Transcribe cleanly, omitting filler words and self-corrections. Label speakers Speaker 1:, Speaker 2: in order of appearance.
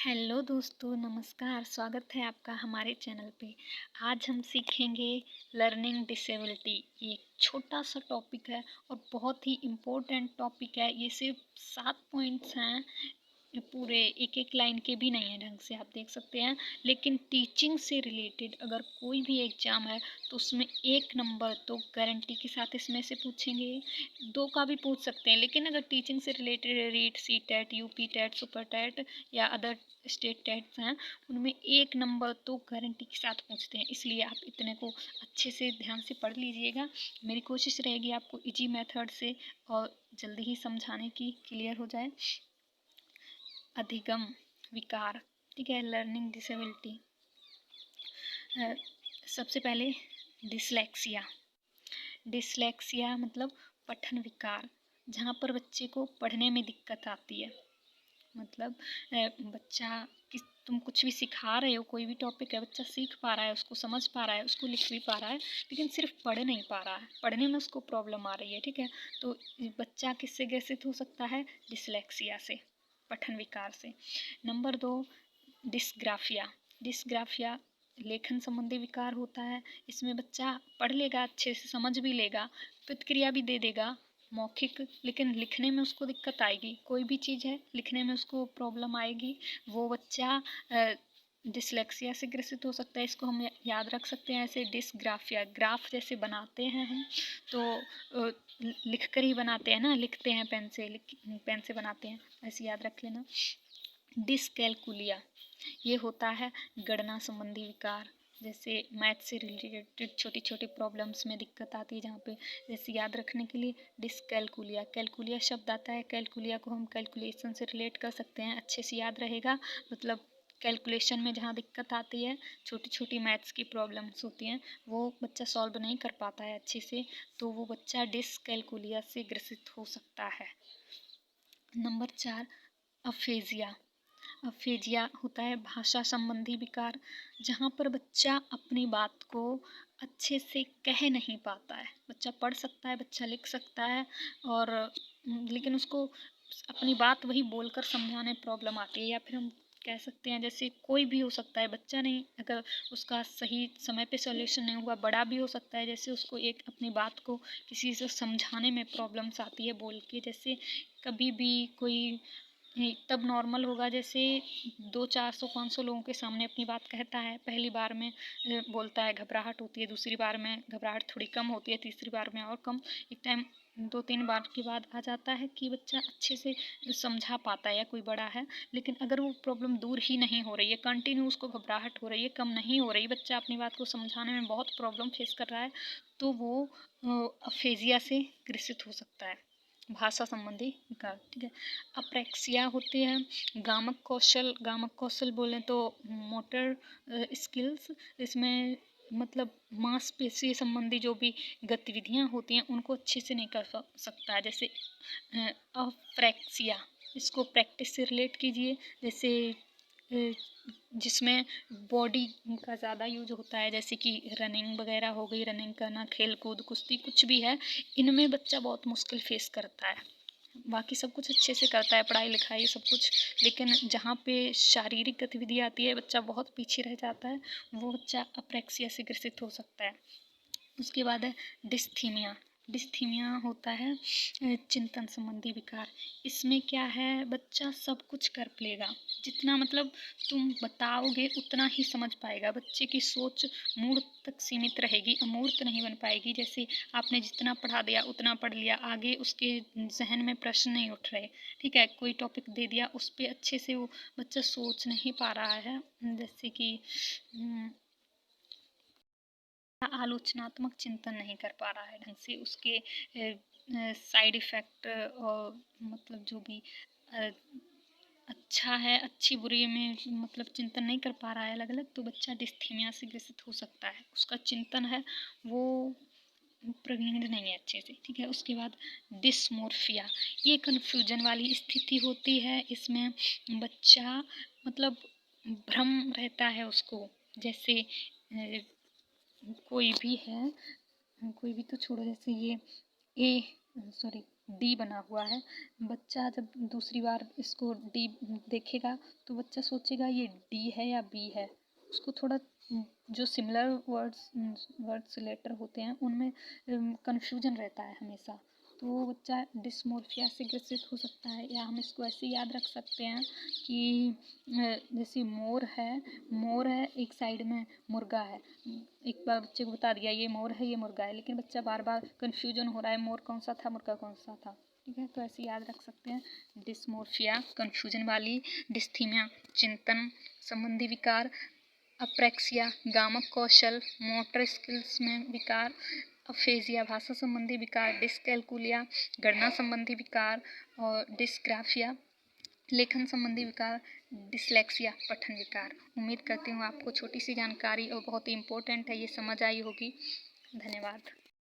Speaker 1: Hello दोस्तों, नमस्कार। स्वागत है आपका हमारे चैनल पे। आज हम सीखेंगे लर्निंग डिसेबिलिटी। ये एक छोटा सा टॉपिक है और बहुत ही इम्पोर्टेंट टॉपिक है। ये सिर्फ 7 पॉइंट्स हैं, ये पूरे एक एक लाइन के भी नहीं है ढंग से, आप देख सकते हैं। लेकिन टीचिंग से रिलेटेड अगर कोई भी एग्ज़ाम है तो उसमें 1 नंबर तो गारंटी के साथ इसमें से पूछेंगे। 2 का भी पूछ सकते हैं, लेकिन अगर टीचिंग से related REET, C TET, UP TET, super TET या अदर स्टेट टेट्स हैं, उनमें 1 नंबर तो गारंटी के साथ पूछते हैं। इसलिए आप इतने को अच्छे से ध्यान से पढ़ लीजिएगा। मेरी कोशिश रहेगी आपको इजी मेथड से और जल्दी ही समझाने की, क्लियर हो जाए। अधिगम विकार, ठीक है, लर्निंग डिसेबिलिटी। सबसे पहले डिसलेक्सिया। डिसलेक्सिया मतलब पठन विकार, जहाँ पर बच्चे को पढ़ने में दिक्कत आती है। मतलब बच्चा तुम कुछ भी सिखा रहे हो, कोई भी टॉपिक है, बच्चा सीख पा रहा है, उसको समझ पा रहा है, उसको लिख भी पा रहा है, लेकिन सिर्फ पढ़ नहीं पा रहा है, पढ़ने में उसको प्रॉब्लम आ रही है, ठीक है। तो बच्चा किससे ग्रसित हो सकता है? डिसलेक्सिया से, पठन विकार से। Number 2, dysgraphia. डिस्ग्राफिया लेखन संबंधी विकार होता है। इसमें बच्चा पढ़ लेगा, अच्छे से समझ भी लेगा, प्रतिक्रिया भी दे देगा मौखिक, लेकिन लिखने में उसको दिक्कत आएगी। कोई भी चीज़ है, लिखने में उसको प्रॉब्लम आएगी। वो बच्चा डिसलेक्सिया से ग्रसित हो सकता है। इसको हम याद रख सकते हैं ऐसे, डिस्ग्राफिया। ग्राफ जैसे बनाते हैं हम, तो लिख कर ही बनाते हैं ना, लिखते हैं पेन से, पेन से बनाते हैं, ऐसे याद रख लेना। डिसकैलकुलिया, ये होता है गणना संबंधी विकार। जैसे मैथ से रिलेटेड छोटी छोटी प्रॉब्लम्स में दिक्कत आती है, जहाँ पे जैसे याद रखने के लिए डिसकैलकुलिया। कैलकुलिया शब्द आता है, कैलकुलिया को हम कैलकुलेशन से रिलेट कर सकते हैं, अच्छे से याद रहेगा। मतलब कैलकुलेशन में जहाँ दिक्कत आती है, छोटी छोटी मैथ्स की प्रॉब्लम्स होती हैं, वो बच्चा सॉल्व नहीं कर पाता है अच्छे से, तो वो बच्चा डिसकैलकुलिया से ग्रसित हो सकता है। Number 4, aphasia. अफेजिया होता है भाषा संबंधी विकार, जहाँ पर बच्चा अपनी बात को अच्छे से कह नहीं पाता है। बच्चा पढ़ सकता है, बच्चा लिख सकता है, और लेकिन उसको अपनी बात वही बोलकर समझाने में प्रॉब्लम आती है। या फिर हम कह सकते हैं, जैसे कोई भी हो सकता है, बच्चा नहीं, अगर उसका सही समय पे सॉल्यूशन नहीं हुआ, बड़ा भी हो सकता है, जैसे उसको एक अपनी बात को किसी से समझाने में प्रॉब्लम्स आती है बोल के। जैसे कभी भी कोई तब नॉर्मल होगा, जैसे 200-400-500 लोगों के सामने अपनी बात कहता है। पहली बार में बोलता है, घबराहट होती है, दूसरी बार में घबराहट थोड़ी कम होती है, तीसरी बार में और कम। एक टाइम 2-3 बार के बाद आ जाता है कि बच्चा अच्छे से समझा पाता है, या कोई बड़ा है। लेकिन अगर वो प्रॉब्लम दूर ही नहीं हो रही है, कंटिन्यू उसको घबराहट हो रही है, कम नहीं हो रही, बच्चा अपनी बात को समझाने में बहुत प्रॉब्लम फेस कर रहा है, तो वो अफेजिया से ग्रसित हो सकता है, भाषा संबंधी विकार, ठीक है। अप्रेक्सिया होती है गामक कौशल। गामक कौशल बोलें तो मोटर स्किल्स। इसमें मतलब मांसपेशी संबंधी जो भी गतिविधियां होती हैं, उनको अच्छे से नहीं कर सकता है। जैसे अप्रेक्सिया, इसको प्रैक्टिस से रिलेट कीजिए। जैसे जिसमें बॉडी का ज़्यादा यूज होता है, जैसे कि रनिंग वगैरह हो गई, रनिंग करना, खेल कूद, कुश्ती, कुछ भी है, इनमें बच्चा बहुत मुश्किल फेस करता है। बाकी सब कुछ अच्छे से करता है, पढ़ाई लिखाई सब कुछ, लेकिन जहाँ पे शारीरिक गतिविधि आती है, बच्चा बहुत पीछे रह जाता है, वो बच्चा अप्रेक्सिया से ग्रसित हो सकता है। उसके बाद है डिस्थीमिया। डिस्थीमिया होता है चिंतन संबंधी विकार। इसमें क्या है, बच्चा सब कुछ कर लेगा, जितना मतलब तुम बताओगे उतना ही समझ पाएगा। बच्चे की सोच मूर्त तक सीमित रहेगी, अमूर्त नहीं बन पाएगी। जैसे आपने जितना पढ़ा दिया उतना पढ़ लिया, आगे उसके जहन में प्रश्न नहीं उठ रहे, ठीक है। कोई टॉपिक दे दिया, उस पर अच्छे से वो बच्चा सोच नहीं पा रहा है। जैसे कि आलोचनात्मक चिंतन नहीं कर पा रहा है ढंग से, उसके साइड इफ़ेक्ट और मतलब जो भी अच्छा है, अच्छी बुरी में मतलब चिंतन नहीं कर पा रहा है अलग अलग, तो बच्चा डिस्थीमिया से ग्रसित हो सकता है। उसका चिंतन है वो प्रवीण नहीं है अच्छे से, ठीक है। उसके बाद डिस्मोर्फिया, ये कन्फ्यूजन वाली स्थिति होती है। इसमें बच्चा मतलब भ्रम रहता है उसको। जैसे कोई भी है, कोई भी तो छोड़ो, जैसे ये ए सॉरी डी बना हुआ है। बच्चा जब दूसरी बार इसको डी देखेगा तो बच्चा सोचेगा ये डी है या बी है। उसको थोड़ा जो सिमिलर वर्ड्स लेटर होते हैं उनमें कन्फ्यूजन रहता है हमेशा, तो वो बच्चा डिस्मोर्फिया से ग्रसित हो सकता है। या हम इसको ऐसे याद रख सकते हैं कि जैसे मोर है एक साइड में मुर्गा है। एक बार बच्चे को बता दिया ये मोर है ये मुर्गा है, लेकिन बच्चा बार बार कन्फ्यूजन हो रहा है मोर कौन सा था मुर्गा कौन सा था। ठीक है, तो ऐसे याद रख सकते हैं। डिस्मोर्फिया कन्फ्यूजन वाली, डिस्थीमिया चिंतन संबंधी विकार, अप्रेक्सिया गामक कौशल मोटर स्किल्स में विकार, अफेजिया भाषा संबंधी विकार, डिस्कैलकुलिया गणना संबंधी विकार और डिस्ग्राफिया लेखन संबंधी विकार, डिसलेक्सिया पठन विकार। उम्मीद करती हूँ आपको छोटी सी जानकारी और बहुत ही इम्पोर्टेंट है ये समझ आई होगी। धन्यवाद।